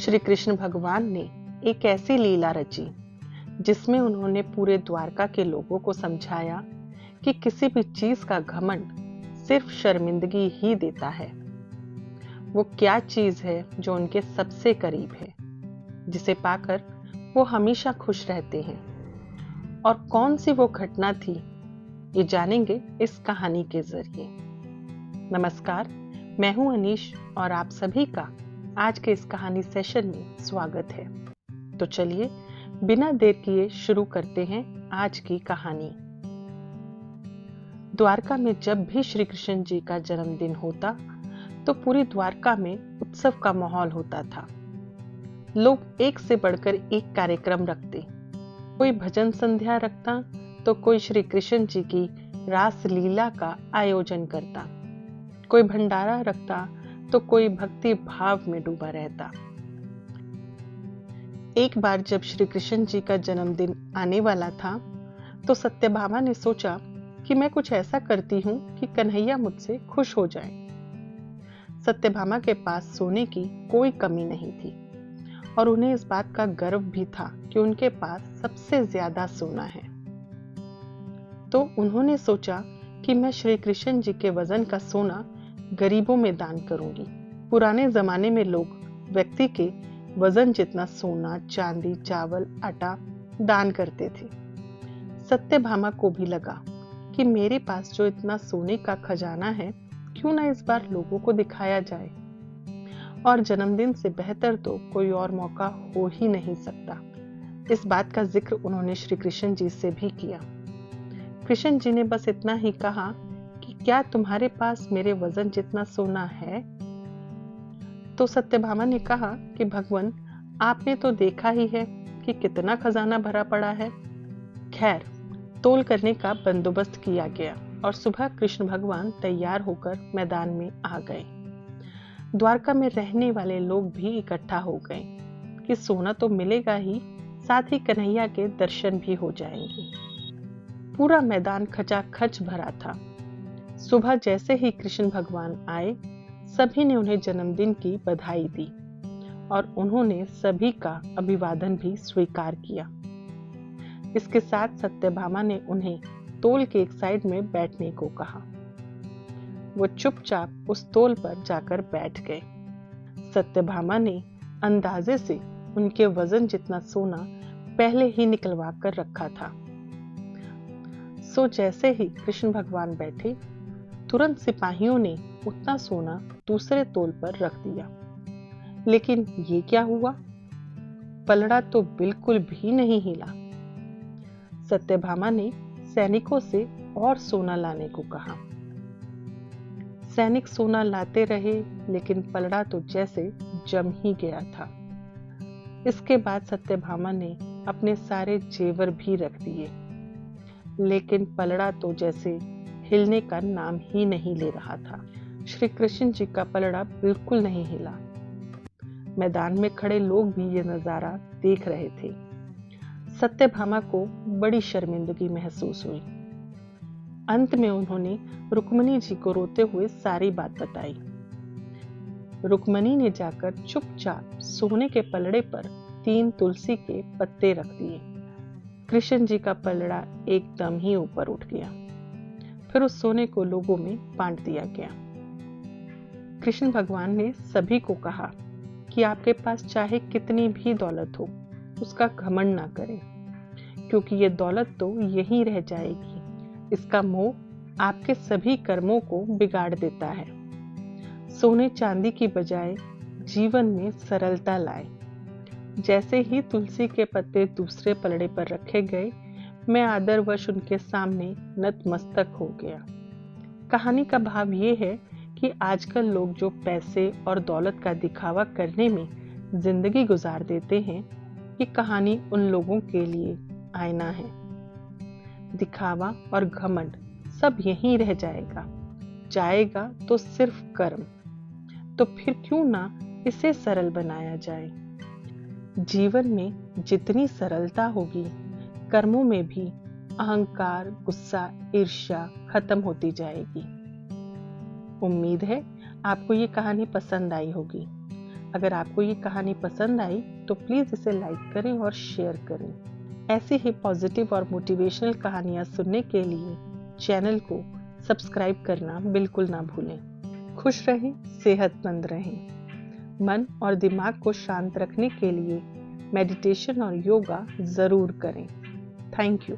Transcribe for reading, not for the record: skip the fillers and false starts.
श्री कृष्ण भगवान ने एक ऐसी लीला रची जिसमें उन्होंने पूरे द्वारका के लोगों को समझाया कि किसी भी चीज का घमंड सिर्फ शर्मिंदगी ही देता है। वो क्या चीज है जो उनके सबसे करीब है, जिसे पाकर वो हमेशा खुश रहते हैं, और कौन सी वो घटना थी, ये जानेंगे इस कहानी के जरिए। नमस्कार, मैं हूं अनीश और आप सभी का आज के इस कहानी सेशन में स्वागत है। तो चलिए बिना देर किए शुरू करते हैं आज की कहानी। द्वारका में जब भी श्री कृष्ण जी का जन्मदिन होता तो पूरी द्वारका में उत्सव का माहौल होता था। लोग एक से बढ़कर एक कार्यक्रम रखते, कोई भजन संध्या रखता तो कोई श्री कृष्ण जी की रास लीला का आयोजन करता, कोई भंडारा रखता तो कोई भक्ति भाव में डूबा रहता। एक बार जब श्री कृष्ण जी का जन्मदिन आने वाला था तो सत्यभामा ने सोचा कि मैं कुछ ऐसा करती हूँ कि कन्हैया मुझसे खुश हो जाए। सत्यभामा के पास सोने की कोई कमी नहीं थी और उन्हें इस बात का गर्व भी था कि उनके पास सबसे ज्यादा सोना है। तो उन्होंने सोचा कि मैं श्री कृष्ण जी के वजन का सोना गरीबों में दान करूंगी। पुराने जमाने में लोग व्यक्ति के वजन जितना सोना, चांदी, चावल, आटा दान करते थे। सत्यभामा को भी लगा कि मेरे पास जो इतना सोने का खजाना है, क्यों ना इस बार लोगों को दिखाया जाए। और जन्मदिन से बेहतर तो कोई और मौका हो ही नहीं सकता। इस बात का जिक्र उन्होंने श्री कृष्ण जी से भी किया। कृष्ण जी ने बस इतना ही कहा कि क्या तुम्हारे पास मेरे वजन जितना सोना है? तो सत्यभामा ने कहा कि भगवान, आपने तो देखा ही है कि कितना खजाना भरा पड़ा है। खैर, तोल करने का बंदोबस्त किया गया और सुबह कृष्ण भगवान तैयार होकर मैदान में आ गए। द्वारका में रहने वाले लोग भी इकट्ठा हो गए कि सोना तो मिलेगा ही, साथ ही कन्हैया के दर्शन भी हो जाएंगे। पूरा मैदान खचाखच भरा था। सुबह जैसे ही कृष्ण भगवान आए, सभी ने उन्हें जन्मदिन की बधाई दी और उन्होंने सभी का अभिवादन भी स्वीकार किया। इसके साथ सत्यभामा ने उन्हें तोल के एक साइड में बैठने को कहा। वो चुपचाप उस तोल पर जाकर बैठ गए। सत्यभामा ने अंदाजे से उनके वजन जितना सोना पहले ही निकलवा कर रखा था। सो जैसे ही कृष्ण भगवान बैठे, तुरंत सिपाहियों ने उतना सोना दूसरे तोल पर रख दिया। लेकिन ये क्या हुआ? पलड़ा तो बिल्कुल भी नहीं हिला। सत्यभामा ने सैनिकों से और सोना लाने को कहा। सैनिक सोना लाते रहे, लेकिन पलड़ा तो जैसे जम ही गया था। इसके बाद सत्यभामा ने अपने सारे जेवर भी रख दिए, लेकिन पलड़ा तो जैसे हिलने का नाम ही नहीं ले रहा था। श्री कृष्ण जी का पलड़ा बिल्कुल नहीं हिला। मैदान में खड़े लोग भी ये नजारा देख रहे थे। सत्यभामा को बड़ी शर्मिंदगी महसूस हुई। अंत में उन्होंने रुक्मिणी जी को रोते हुए सारी बात बताई। रुक्मिणी ने जाकर चुपचाप सोने के पलड़े पर 3 तुलसी के पत्ते रख दिए। कृष्ण जी का पलड़ा एकदम ही ऊपर उठ गया। फिर उस सोने को लोगों में बांट दिया गया। कृष्ण भगवान ने सभी को कहा कि आपके पास चाहे कितनी भी दौलत हो, उसका घमंड ना करें, क्योंकि ये दौलत तो यहीं रह जाएगी। इसका मोह आपके सभी कर्मों को बिगाड़ देता है। सोने चांदी की बजाय जीवन में सरलता लाए। जैसे ही तुलसी के पत्ते दूसरे पलड़े पर रखे गए, मैं आदरवश उनके सामने नतमस्तक हो गया। कहानी का भाव ये है कि आजकल लोग जो पैसे और दौलत का दिखावा करने में जिंदगी गुजार देते हैं, ये कहानी उन लोगों के लिए आईना है। दिखावा और घमंड सब यहीं रह जाएगा तो सिर्फ कर्म। तो फिर क्यों ना इसे सरल बनाया जाए। जीवन में जितनी सरलता होगी, कर्मों में भी अहंकार, गुस्सा, ईर्ष्या खत्म होती जाएगी। उम्मीद है आपको ये कहानी पसंद आई होगी। अगर आपको ये कहानी पसंद आई तो प्लीज़ इसे लाइक करें और शेयर करें। ऐसी ही पॉजिटिव और मोटिवेशनल कहानियाँ सुनने के लिए चैनल को सब्सक्राइब करना बिल्कुल ना भूलें। खुश रहें, सेहतमंद रहें। मन और दिमाग को शांत रखने के लिए मेडिटेशन और योगा ज़रूर करें। Thank you.